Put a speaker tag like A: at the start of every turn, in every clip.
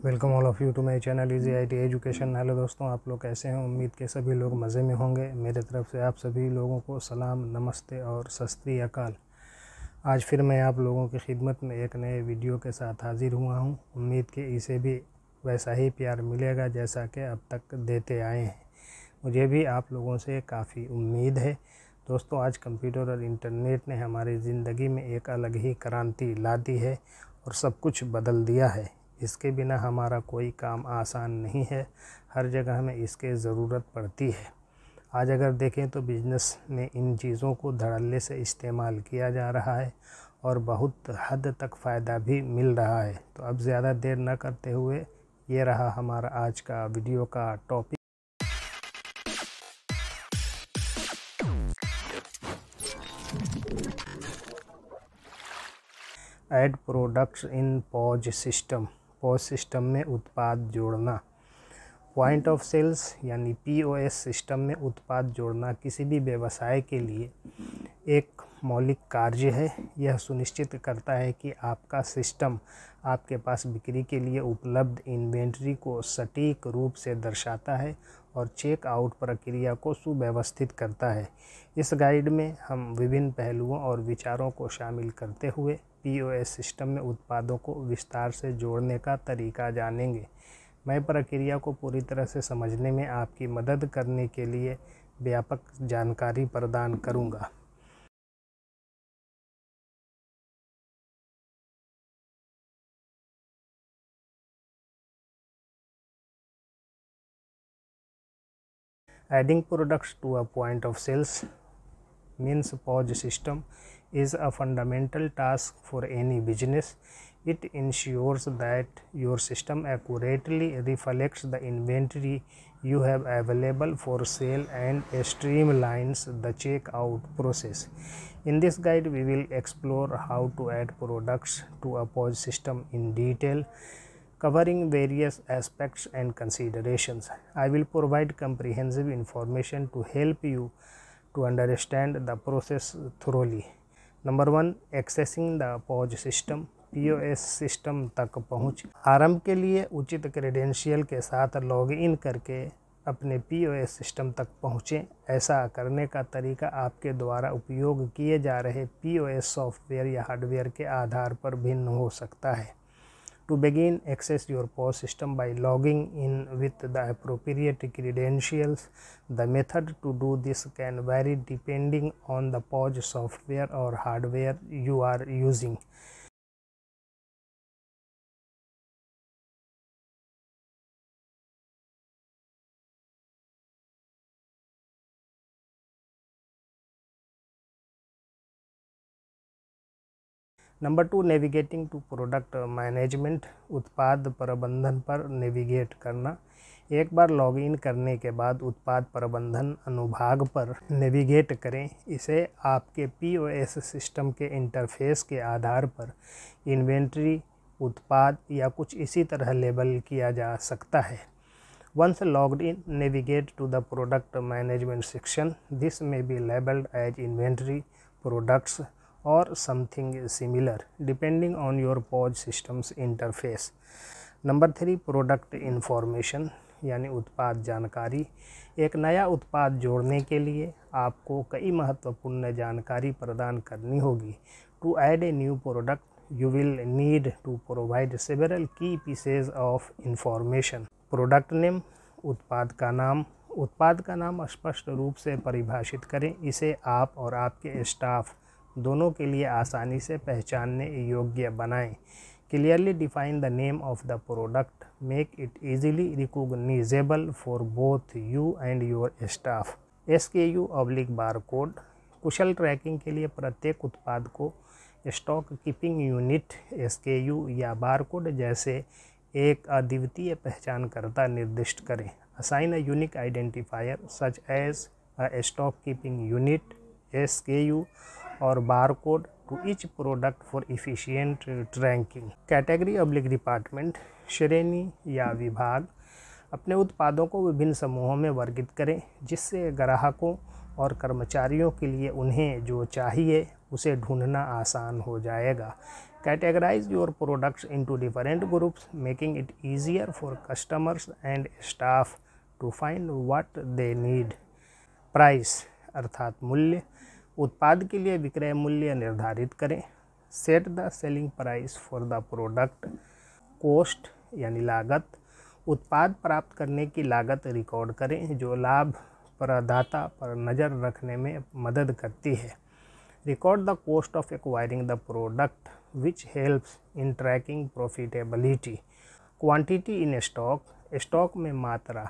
A: Welcome all of you to my channel easy IT education. Hello दोस्तों, आप लोग कैसे हैं? उम्मीद के सभी लोग मज़े में होंगे। मेरे तरफ से आप सभी लोगों को सलाम, नमस्ते और सत श्री अकाल। आज फिर मैं आप लोगों की खिदमत में एक नए वीडियो के साथ हाज़िर हुआ हूं। उम्मीद के इसे भी वैसा ही प्यार मिलेगा जैसा कि अब तक देते आए हैं। मुझे भी आप लोगों से काफ़ी उम्मीद है। दोस्तों, आज कंप्यूटर और इंटरनेट ने हमारी ज़िंदगी में एक अलग ही क्रांति ला दी है और सब कुछ बदल दिया है। इसके बिना हमारा कोई काम आसान नहीं है। हर जगह हमें इसके ज़रूरत पड़ती है। आज अगर देखें तो बिज़नेस में इन चीज़ों को धड़ल्ले से इस्तेमाल किया जा रहा है और बहुत हद तक फ़ायदा भी मिल रहा है। तो अब ज़्यादा देर न करते हुए ये रहा हमारा आज का वीडियो का topic. Add products in pause system. Pause system में उत्पाद जोड़ना। पॉइंट ऑफ सेल्स यानी POS सिस्टम में उत्पाद जोड़ना किसी भी व्यवसाय के लिए एक मौलिक कार्य है। यह सुनिश्चित करता है कि आपका सिस्टम आपके पास बिक्री के लिए उपलब्ध इन्वेंट्री को सटीक रूप से दर्शाता है और चेक आउट प्रक्रिया को सुव्यवस्थित करता है। इस गाइड में हम विभिन्न पहलुओं और विचारों को शामिल करते हुए POS सिस्टम में उत्पादों को विस्तार से जोड़ने का तरीका जानेंगे। मैं प्रक्रिया को पूरी तरह से समझने में आपकी मदद करने के लिए व्यापक जानकारी प्रदान करूंगा। Adding products to a point of sales means POS system is a fundamental task for any business. It ensures that your system accurately reflects the inventory you have available for sale and streamlines the checkout process. In this guide, we will explore how to add products to a POS system in detail, covering various aspects and considerations. I will provide comprehensive information to help you to understand the process thoroughly. Number 1, accessing the POS system. POS system तक पहुंच। आरंभ के लिए उचित credential के साथ login करके अपने POS सिस्टम तक पहुंचें। ऐसा करने का तरीका आपके द्वारा उपयोग किए जा रहे POS सॉफ्टवेयर या हार्डवेयर के आधार पर भिन्न हो सकता है। To begin, access your POS system by logging in with the appropriate credentials. The method to do this can vary depending on the POS software or hardware you are using. Number 2, navigating to product management. उत्पाद प्रबंधन पर navigate करना। एक बार login करने के बाद उत्पाद प्रबंधन अनुभाग पर नेविगेट करें। इसे आपके POS सिस्टम के इंटरफेस के आधार पर इन्वेंट्री, उत्पाद या कुछ इसी तरह लेबल किया जा सकता है। Once logged in, navigate to the product management section. This may be labeled as inventory, products, or something similar depending on your POS system's interface. Number 3, product information यानी उत्पाद जानकारी। एक नया उत्पाद जोड़ने के लिए आपको कई महत्वपूर्ण जानकारी प्रदान करनी होगी। To add a new product, you will need to provide several key pieces of information. Product name, उत्पाद का नाम। उत्पाद का नाम स्पष्ट रूप से परिभाषित करें। इसे आप और आपके स्टाफ दोनों के लिए आसानी से पहचानने योग्य बनाएं। Clearly define the name of the product. Make it easily recognizable for both you and your staff. SKU/बारकोड। कुशल ट्रैकिंग के लिए प्रत्येक उत्पाद को स्टॉक कीपिंग यूनिट, SKU या बारकोड जैसे एक अद्वितीय पहचानकर्ता निर्दिष्ट करें। Assign a unique identifier such as a stock keeping unit, SKU और barcode to each product for efficient tracking. कैटेगरी/डिपार्टमेंट। श्रेणी या विभाग। अपने उत्पादों को विभिन्न समूहों में वर्गीकृत करें जिससे ग्राहकों और कर्मचारियों के लिए उन्हें जो चाहिए उसे ढूंढना आसान हो जाएगा। Categorize your products into different groups, making it easier for customers and staff to find what they need. Price अर्थात मूल्य, उत्पाद के लिए विक्रय मूल्य निर्धारित करें. Set the selling price for the product. Cost यानी लागत, उत्पाद प्राप्त करने की लागत रिकॉर्ड करें जो लाभ प्रदाता पर नज़र रखने में मदद करती है. Record the cost of acquiring the product, which helps in tracking profitability. Quantity in stock, stock में मात्रा,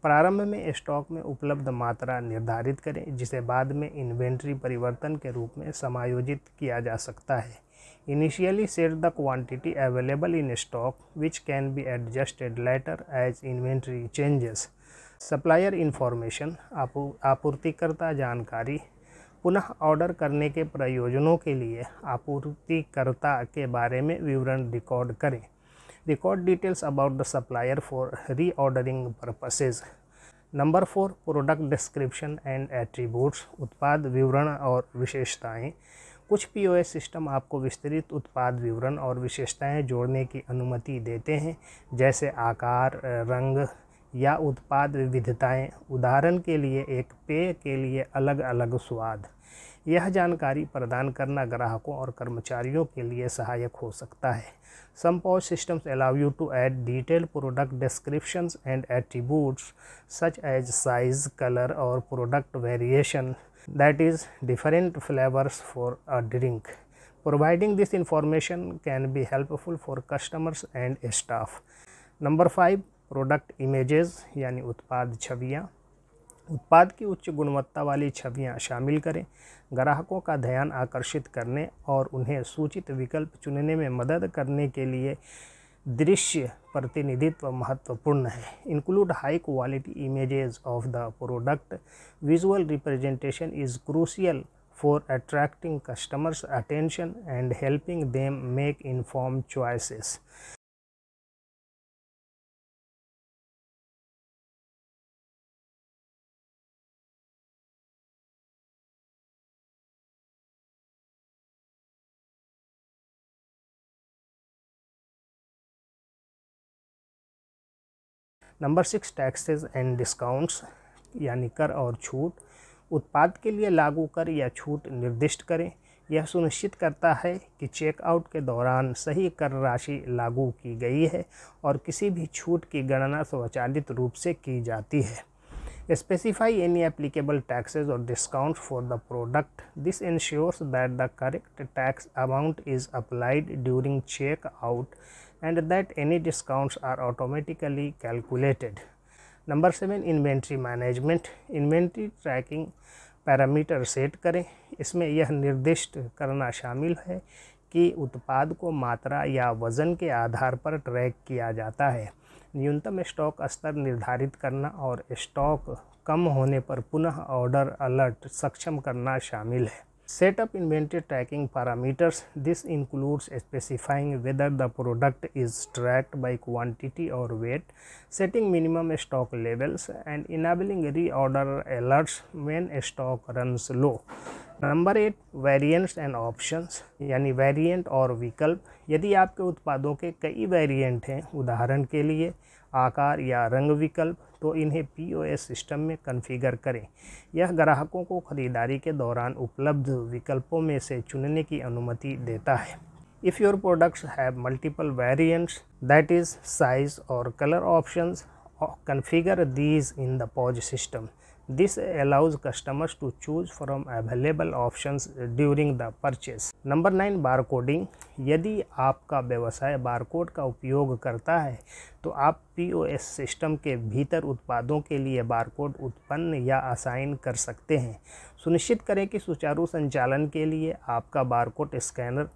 A: प्रारंभ में स्टॉक में उपलब्ध मात्रा निर्धारित करें जिसे बाद में इन्वेंट्री परिवर्तन के रूप में समायोजित किया जा सकता है. Initially set the quantity available in stock, which can be adjusted later as inventory changes. Supplier information, आपूर्तिकर्ता जानकारी, पुनः ऑर्डर करने के प्रयोजनों के लिए आपूर्तिकर्ता के बारे में विवरण रिकॉर्ड करें. Record details about the supplier for reordering purposes. Number 4 product description and attributes, उत्पाद विवरण और विशेषताएं. कुछ POS सिस्टम आपको विस्तृत उत्पाद विवरण और विशेषताएं जोड़ने की अनुमति देते हैं, जैसे आकार, रंग या उत्पाद विविधताएं. उदाहरण के लिए एक पेय के लिए अलग अलग स्वाद. यह जानकारी प्रदान करना ग्राहकों और कर्मचारियों के लिए सहायक हो सकता है. Some POS systems allow you to add detailed product descriptions and attributes such as size, color or product variation, that is different flavors for a drink. Providing this information can be helpful for customers and staff. Number 5 product images यानी उत्पाद छवियाँ. उत्पाद की उच्च गुणवत्ता वाली छवियाँ शामिल करें. ग्राहकों का ध्यान आकर्षित करने और उन्हें सूचित विकल्प चुनने में मदद करने के लिए दृश्य प्रतिनिधित्व महत्वपूर्ण है. Include high quality images of the product. Visual representation is crucial for attracting customers attention and helping them make informed choices. Number 6 taxes and discounts यानी कर और छूट. उत्पाद के लिए लागू कर या छूट निर्दिष्ट करें. यह सुनिश्चित करता है कि चेकआउट के दौरान सही कर राशि लागू की गई है और किसी भी छूट की गणना स्वचालित रूप से की जाती है. Specify any applicable taxes or discounts for the product. This ensures that the correct tax amount is applied during checkout and that any discounts are automatically calculated. Number 7 inventory management. Inventory tracking parameter set करें. इसमें यह निर्दिष्ट करना शामिल है कि उत्पाद को मात्रा या वज़न के आधार पर ट्रैक किया जाता है. न्यूनतम स्टॉक स्तर निर्धारित करना और स्टॉक कम होने पर पुनः ऑर्डर अलर्ट सक्षम करना शामिल है. Set up inventory tracking parameters. This includes specifying whether the product is tracked by quantity or weight, setting minimum stock levels, and enabling reorder alerts when stock runs low. Number 8 variants and options यानी variant और विकल्प. यदि आपके उत्पादों के कई variant हैं, उदाहरण के लिए आकार या रंग विकल्प, तो इन्हें POS सिस्टम में कॉन्फ़िगर करें. यह ग्राहकों को खरीदारी के दौरान उपलब्ध विकल्पों में से चुनने की अनुमति देता है. If your products have multiple variants, that is size or color options, configure these in the POS system. This allows customers to choose from available options during the purchase. Number 9 barcoding. यदि आपका व्यवसाय barcode का उपयोग करता है तो आप POS system के भीतर उत्पादों के लिए बारकोड उत्पन्न या असाइन कर सकते हैं. सुनिश्चित करें कि सुचारू संचालन के लिए आपका बारकोड स्कैनर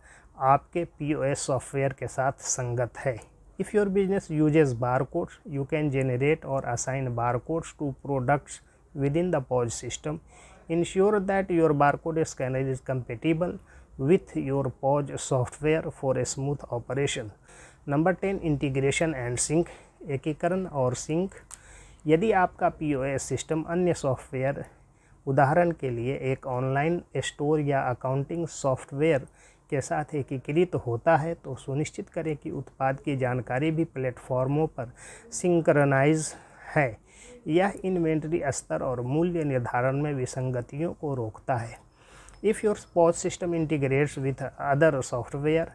A: आपके POS सॉफ्टवेयर के साथ संगत है. If your business uses barcodes, you can generate or assign barcodes to products within the POS system. Ensure that your barcode scanner is compatible with your POS software for a smooth operation. Number 10 integration and sync. एकीकरण और sink. यदि आपका POS system अन्य software, उदाहरण के लिए एक online store या अकाउंटिंग सॉफ्टवेयर के साथ एकीकृत होता है तो सुनिश्चित करें कि उत्पाद की जानकारी भी प्लेटफॉर्मों पर सिंक्रनाइज है। यह इन्वेंट्री स्तर और मूल्य निर्धारण में विसंगतियों को रोकता है। If your POS system integrates with other software,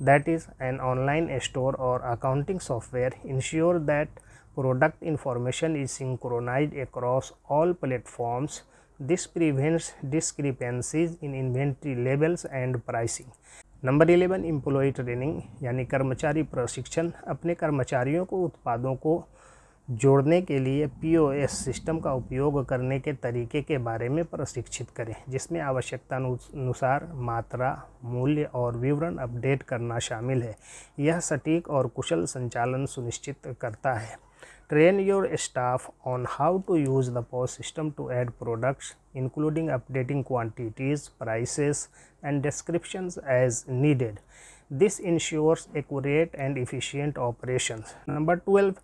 A: that is an online store or accounting software, ensure that product information is synchronized across all platforms. This prevents discrepancies in inventory labels and pricing. Number 11 employ training यानी कर्मचारी प्रशिक्षण। अपने कर्मचारियों को उत्पादों को जोड़ने के लिए POS सिस्टम का उपयोग करने के तरीके के बारे में प्रशिक्षित करें, जिसमें आवश्यकता अनुसार मात्रा, मूल्य और विवरण अपडेट करना शामिल है। यह सटीक और कुशल संचालन सुनिश्चित करता है। Train your staff on how to use the POS system to add products including updating quantities, prices and descriptions as needed. This ensures accurate and efficient operations. Number 12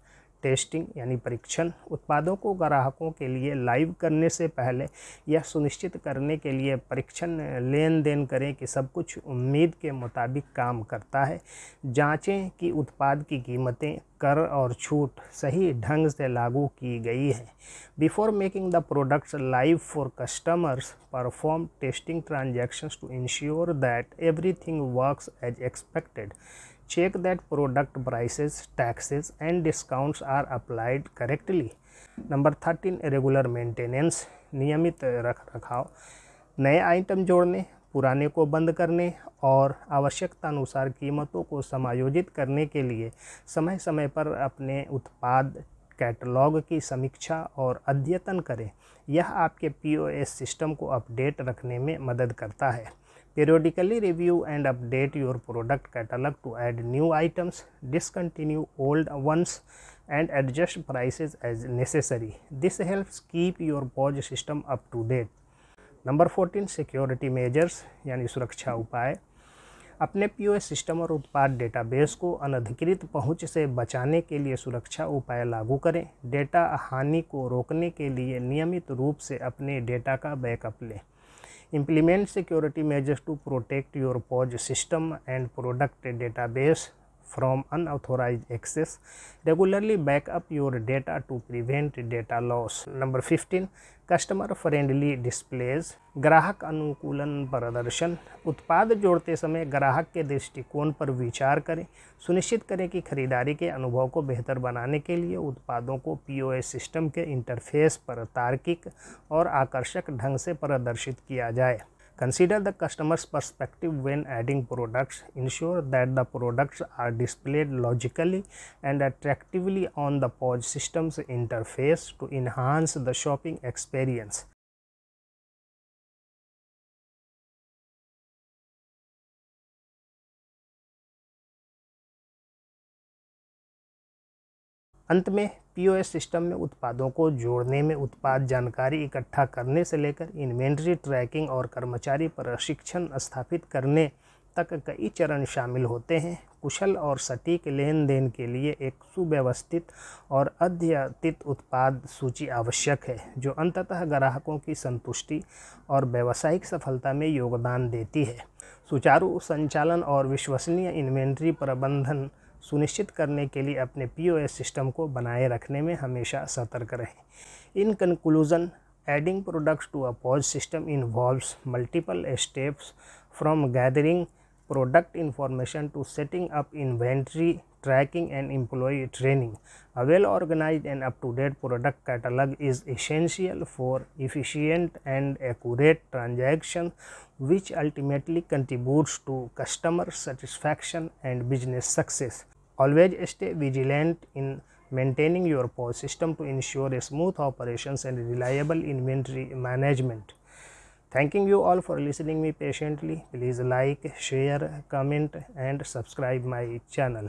A: testing यानी परीक्षण। उत्पादों को ग्राहकों के लिए लाइव करने से पहले यह सुनिश्चित करने के लिए परीक्षण लेन देन करें कि सब कुछ उम्मीद के मुताबिक काम करता है। जांचें कि उत्पाद की कीमतें, कर और छूट सही ढंग से लागू की गई है। Before making the products live for customers, perform testing transactions to ensure that everything works as expected. Check that product prices, taxes and discounts are applied correctly. Number 13 regular maintenance, नियमित रखरखाव। नए आइटम जोड़ने, पुराने को बंद करने और आवश्यकता अनुसार कीमतों को समायोजित करने के लिए समय समय पर अपने उत्पाद कैटलॉग की समीक्षा और अद्यतन करें। यह आपके POS सिस्टम को अपडेट रखने में मदद करता है। Periodically review and update your product catalog to add new items, discontinue old ones, and adjust prices as necessary. This helps keep your POS system up to date. Number 14 security measures यानी सुरक्षा उपाय। अपने POS system और उत्पाद database को अनधिकृत पहुंच से बचाने के लिए सुरक्षा उपाय लागू करें। डेटा हानि को रोकने के लिए नियमित रूप से अपने डेटा का बैकअप लें। Implement security measures to protect your POS system and product database from unauthorized access. Regularly back up your data to prevent data loss. Number 15 customer friendly displays, ग्राहक अनुकूलन प्रदर्शन। उत्पाद जोड़ते समय ग्राहक के दृष्टिकोण पर विचार करें। सुनिश्चित करें कि खरीदारी के अनुभव को बेहतर बनाने के लिए उत्पादों को POS सिस्टम के इंटरफेस पर तार्किक और आकर्षक ढंग से प्रदर्शित किया जाए। Consider the customer's perspective when adding products. Ensure that the products are displayed logically and attractively on the POS system's interface to enhance the shopping experience. अंत में POS सिस्टम में उत्पादों को जोड़ने में उत्पाद जानकारी इकट्ठा करने से लेकर इन्वेंट्री ट्रैकिंग और कर्मचारी प्रशिक्षण स्थापित करने तक कई चरण शामिल होते हैं। कुशल और सटीक लेन देन के लिए एक सुव्यवस्थित और अद्यतित उत्पाद सूची आवश्यक है, जो अंततः ग्राहकों की संतुष्टि और व्यावसायिक सफलता में योगदान देती है। सुचारू संचालन और विश्वसनीय इन्वेंट्री प्रबंधन सुनिश्चित करने के लिए अपने POS सिस्टम को बनाए रखने में हमेशा सतर्क रहें। In conclusion, adding products to a POS system involves multiple steps from gathering product information to setting up inventory, tracking and employee training. A well-organized and up-to-date product catalog is essential for efficient and accurate transactions, which ultimately contributes to customer satisfaction and business success. Always stay vigilant in maintaining your POS system to ensure a smooth operations and reliable inventory management. Thanking you all for listening me patiently. Please like, share, comment and subscribe my channel.